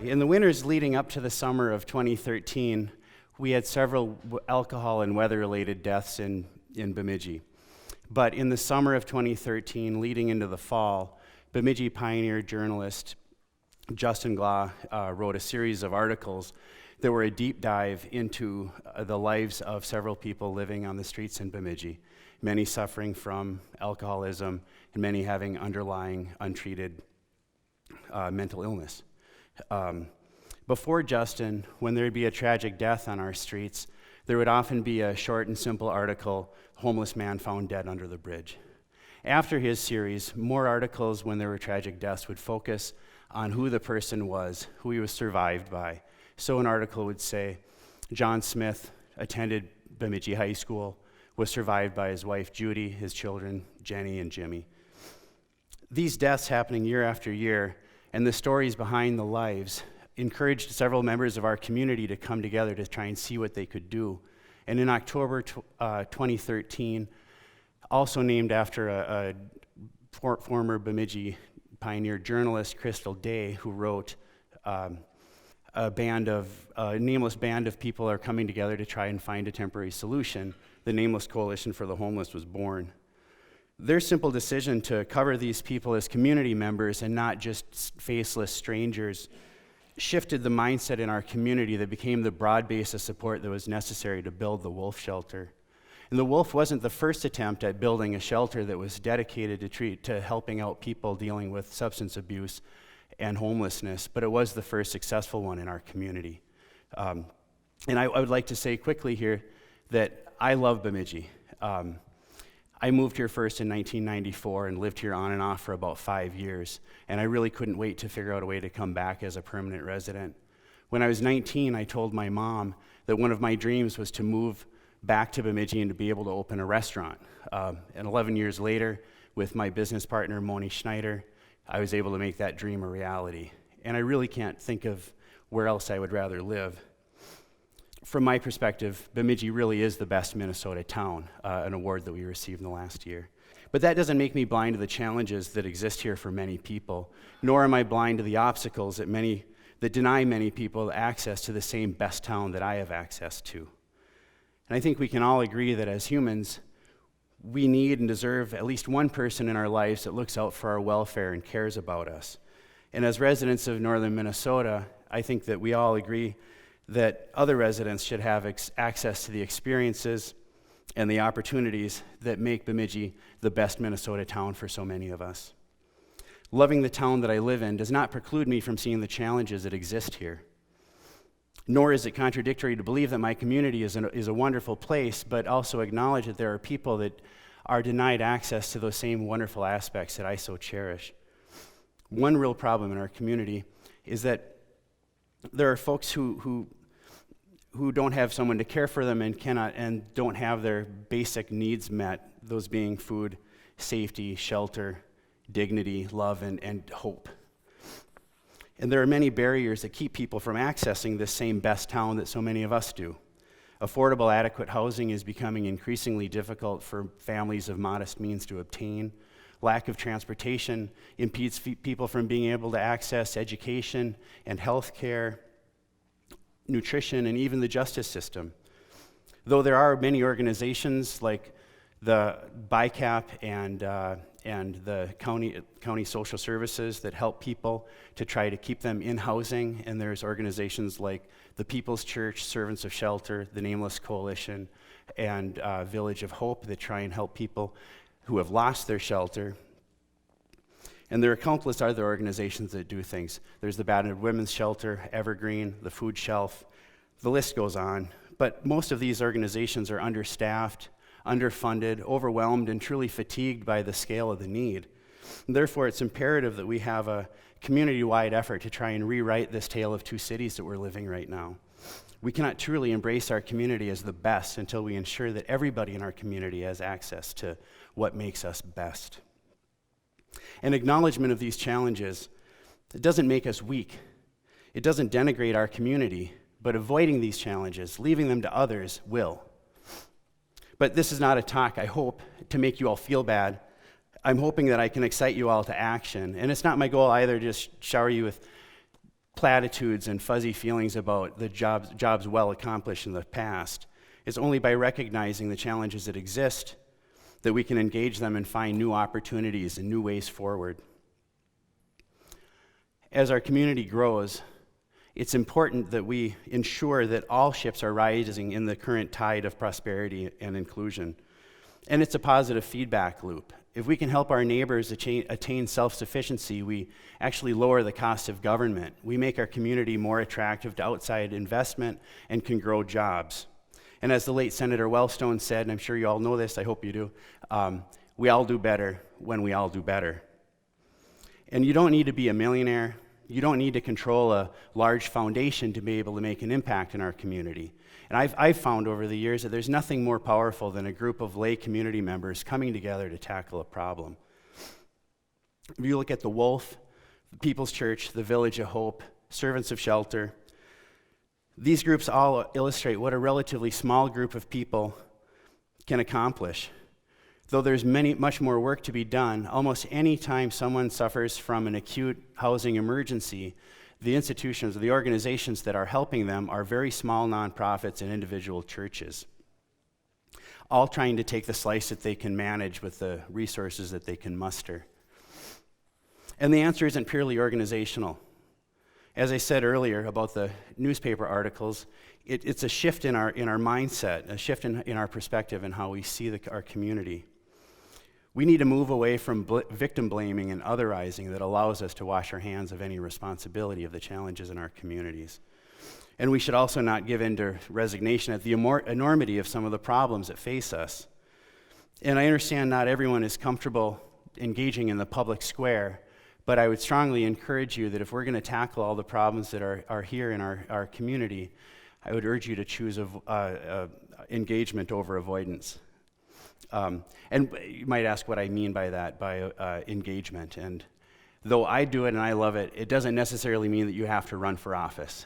In the winters leading up to the summer of 2013, we had several alcohol and weather-related deaths in Bemidji. But in the summer of 2013, leading into the fall, Bemidji pioneer journalist Justin Glaw wrote a series of articles that were a deep dive into the lives of several people living on the streets in Bemidji, many suffering from alcoholism and many having underlying untreated mental illness. Before Justin, when there would be a tragic death on our streets, there would often be a short and simple article, "Homeless man found dead under the bridge." After his series, more articles when there were tragic deaths would focus on who the person was, who he was survived by. So an article would say, John Smith attended Bemidji High School, was survived by his wife Judy, his children Jenny and Jimmy. These deaths happening year after year, and the stories behind the lives encouraged several members of our community to come together to try and see what they could do. And in October 2013, also named after a former Bemidji pioneer journalist, Crystal Day, who wrote a Nameless band of people are coming together to try and find a temporary solution. The Nameless Coalition for the Homeless was born. Their simple decision to cover these people as community members and not just faceless strangers shifted the mindset in our community that became the broad base of support that was necessary to build the Wolf Shelter. And the Wolf wasn't the first attempt at building a shelter that was dedicated to helping out people dealing with substance abuse and homelessness, but it was the first successful one in our community. And I would like to say quickly here that I love Bemidji. I moved here first in 1994 and lived here on and off for about 5 years, and I really couldn't wait to figure out a way to come back as a permanent resident. When I was 19, I told my mom that one of my dreams was to move back to Bemidji and to be able to open a restaurant. And 11 years later, with my business partner, Moni Schneider, I was able to make that dream a reality. And I really can't think of where else I would rather live. From my perspective, Bemidji really is the best Minnesota town, an award that we received in the last year. But that doesn't make me blind to the challenges that exist here for many people, nor am I blind to the obstacles that deny many people access to the same best town that I have access to. And I think we can all agree that as humans, we need and deserve at least one person in our lives that looks out for our welfare and cares about us. And as residents of northern Minnesota, I think that we all agree that other residents should have access to the experiences and the opportunities that make Bemidji the best Minnesota town for so many of us. Loving the town that I live in does not preclude me from seeing the challenges that exist here. Nor is it contradictory to believe that my community is a wonderful place, but also acknowledge that there are people that are denied access to those same wonderful aspects that I so cherish. One real problem in our community is that there are folks who don't have someone to care for them and don't have their basic needs met, those being food, safety, shelter, dignity, love, and hope. And there are many barriers that keep people from accessing this same best town that so many of us do. Affordable, adequate housing is becoming increasingly difficult for families of modest means to obtain. Lack of transportation impedes people from being able to access education and health care, nutrition, and even the justice system. Though there are many organizations like the BICAP and the county social services that help people to try to keep them in housing, and there's organizations like the People's Church, Servants of Shelter, the Nameless Coalition, and Village of Hope that try and help people who have lost their shelter. And there are countless other organizations that do things. There's the Battered Women's Shelter, Evergreen, the Food Shelf, the list goes on. But most of these organizations are understaffed, underfunded, overwhelmed, and truly fatigued by the scale of the need. And therefore, it's imperative that we have a community-wide effort to try and rewrite this tale of two cities that we're living right now. We cannot truly embrace our community as the best until we ensure that everybody in our community has access to what makes us best. An acknowledgement of these challenges, it doesn't make us weak. It doesn't denigrate our community, but avoiding these challenges, leaving them to others, will. But this is not a talk, I hope, to make you all feel bad. I'm hoping that I can excite you all to action. And it's not my goal either to just shower you with platitudes and fuzzy feelings about the jobs well accomplished in the past. It's only by recognizing the challenges that exist that we can engage them and find new opportunities and new ways forward. As our community grows, it's important that we ensure that all ships are rising in the current tide of prosperity and inclusion. And it's a positive feedback loop. If we can help our neighbors attain self-sufficiency, we actually lower the cost of government. We make our community more attractive to outside investment and can grow jobs. And as the late Senator Wellstone said, and I'm sure you all know this, I hope you do, we all do better when we all do better. And you don't need to be a millionaire. You don't need to control a large foundation to be able to make an impact in our community. And I've found over the years that there's nothing more powerful than a group of lay community members coming together to tackle a problem. If you look at the Wolf, the People's Church, the Village of Hope, Servants of Shelter, these groups all illustrate what a relatively small group of people can accomplish. Though there's much more work to be done, almost any time someone suffers from an acute housing emergency, the institutions or the organizations that are helping them are very small nonprofits and individual churches, all trying to take the slice that they can manage with the resources that they can muster. And the answer isn't purely organizational. As I said earlier about the newspaper articles, it's a shift in our mindset, a shift in our perspective and how we see our community. We need to move away from victim blaming and otherizing that allows us to wash our hands of any responsibility of the challenges in our communities. And we should also not give in to resignation at the enormity of some of the problems that face us. And I understand not everyone is comfortable engaging in the public square, but I would strongly encourage you that if we're going to tackle all the problems that are here in our community, I would urge you to choose engagement over avoidance. And you might ask what I mean by that, by engagement. And though I do it and I love it, it doesn't necessarily mean that you have to run for office,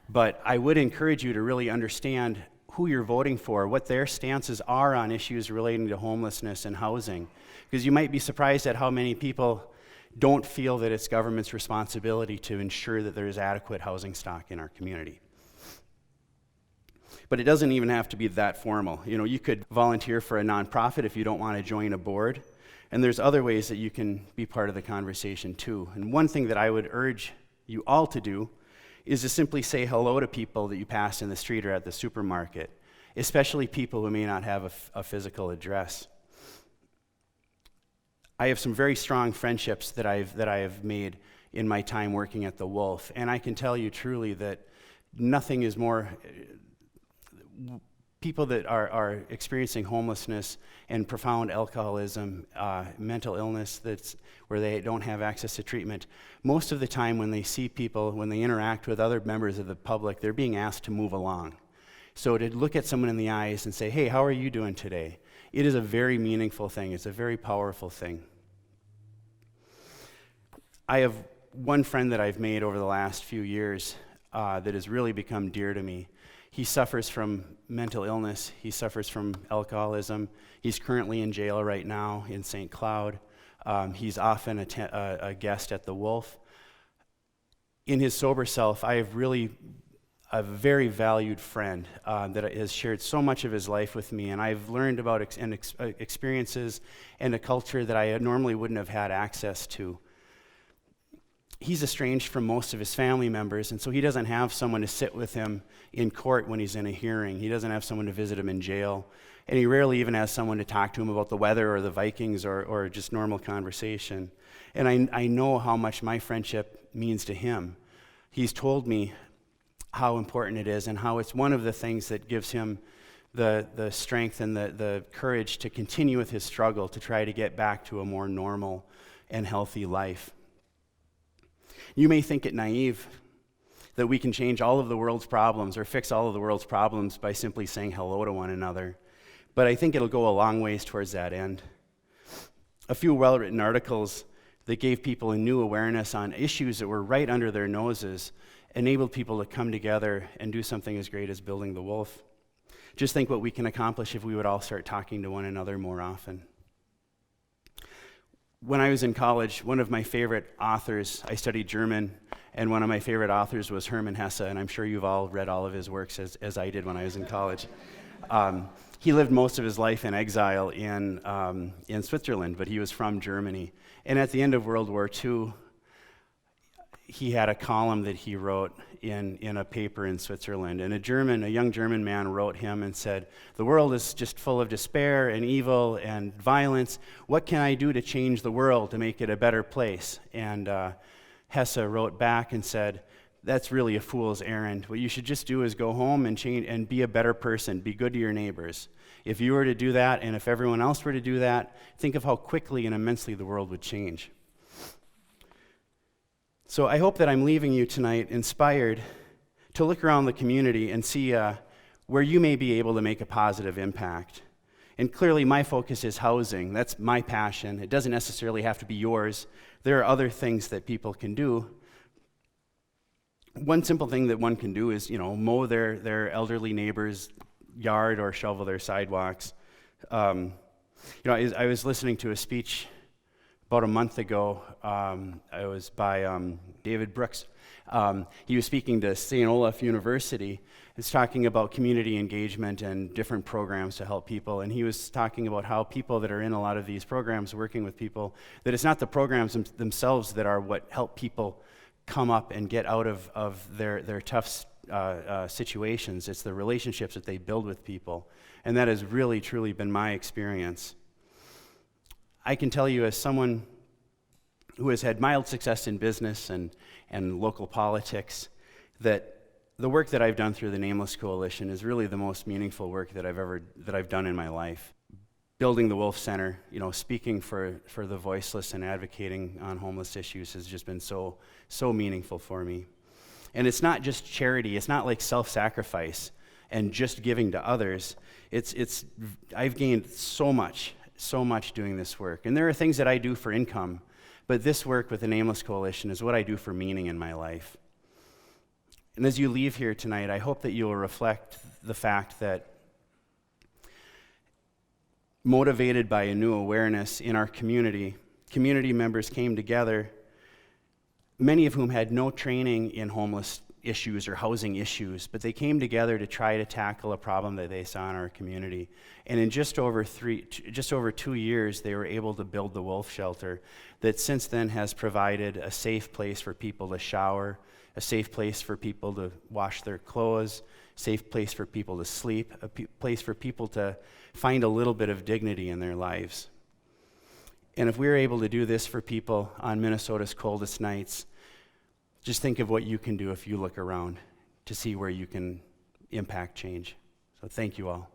But I would encourage you to really understand who you're voting for, what their stances are on issues relating to homelessness and housing. Because you might be surprised at how many people don't feel that it's government's responsibility to ensure that there is adequate housing stock in our community. But it doesn't even have to be that formal. You could volunteer for a nonprofit if you don't want to join a board. And there's other ways that you can be part of the conversation too. And one thing that I would urge you all to do is to simply say hello to people that you pass in the street or at the supermarket, especially people who may not have a physical address. I have some very strong friendships that I have made in my time working at the Wolf, and I can tell you truly that nothing is more. People that are experiencing homelessness and profound alcoholism, mental illness where they don't have access to treatment, most of the time when they see people, when they interact with other members of the public, they're being asked to move along. So to look at someone in the eyes and say, hey, how are you doing today? It is a very meaningful thing. It's a very powerful thing. I have one friend that I've made over the last few years that has really become dear to me. He suffers from mental illness. He suffers from alcoholism. He's currently in jail right now in St. Cloud. He's often a guest at the Wolf. In his sober self, I have really a very valued friend that has shared so much of his life with me, and I've learned about experiences and a culture that I normally wouldn't have had access to. He's estranged from most of his family members, and so he doesn't have someone to sit with him in court when he's in a hearing. He doesn't have someone to visit him in jail, and he rarely even has someone to talk to him about the weather or the Vikings or just normal conversation. And I know how much my friendship means to him. He's told me how important it is and how it's one of the things that gives him the strength and the courage to continue with his struggle to try to get back to a more normal and healthy life. You may think it naive that we can change all of the world's problems or fix all of the world's problems by simply saying hello to one another, but I think it'll go a long ways towards that end. A few well-written articles that gave people a new awareness on issues that were right under their noses enabled people to come together and do something as great as building the Wolf. Just think what we can accomplish if we would all start talking to one another more often. When I was in college, one of my favorite authors, I studied German, and one of my favorite authors was Hermann Hesse, and I'm sure you've all read all of his works as I did when I was in college. He lived most of his life in exile in Switzerland, but he was from Germany. And at the end of World War II, he had a column that he wrote in a paper in Switzerland. And a young German man wrote him and said, "The world is just full of despair and evil and violence. What can I do to change the world, to make it a better place?" And Hesse wrote back and said, "That's really a fool's errand. What you should just do is go home and change and be a better person, be good to your neighbors. If you were to do that, and if everyone else were to do that, think of how quickly and immensely the world would change." So I hope that I'm leaving you tonight inspired to look around the community and see where you may be able to make a positive impact. And clearly my focus is housing. That's my passion. It doesn't necessarily have to be yours. There are other things that people can do. One simple thing that one can do is, mow their elderly neighbor's yard or shovel their sidewalks. I was listening to a speech about a month ago. It was by David Brooks. He was speaking to St. Olaf University. He's talking about community engagement and different programs to help people. And he was talking about how people that are in a lot of these programs, working with people, that it's not the programs themselves that are what help people come up and get out of their tough situations. It's the relationships that they build with people. And that has really, truly been my experience. I can tell you, as someone who has had mild success in business and local politics, that the work that I've done through the Nameless Coalition is really the most meaningful work that I've done in my life. Building the Wolf Center, speaking for the voiceless and advocating on homeless issues has just been so meaningful for me. And it's not just charity. It's not like self-sacrifice and just giving to others. I've gained so much doing this work. And there are things that I do for income, but this work with the Nameless Coalition is what I do for meaning in my life. And as you leave here tonight, I hope that you will reflect the fact that, motivated by a new awareness in our community members came together, many of whom had no training in homeless issues or housing issues, but they came together to try to tackle a problem that they saw in our community. And in just over 2 years, they were able to build the Wolf Shelter that since then has provided a safe place for people to shower, a safe place for people to wash their clothes, a safe place for people to sleep, a place for people to find a little bit of dignity in their lives. And if we're able to do this for people on Minnesota's coldest nights, just think of what you can do if you look around to see where you can impact change. So thank you all.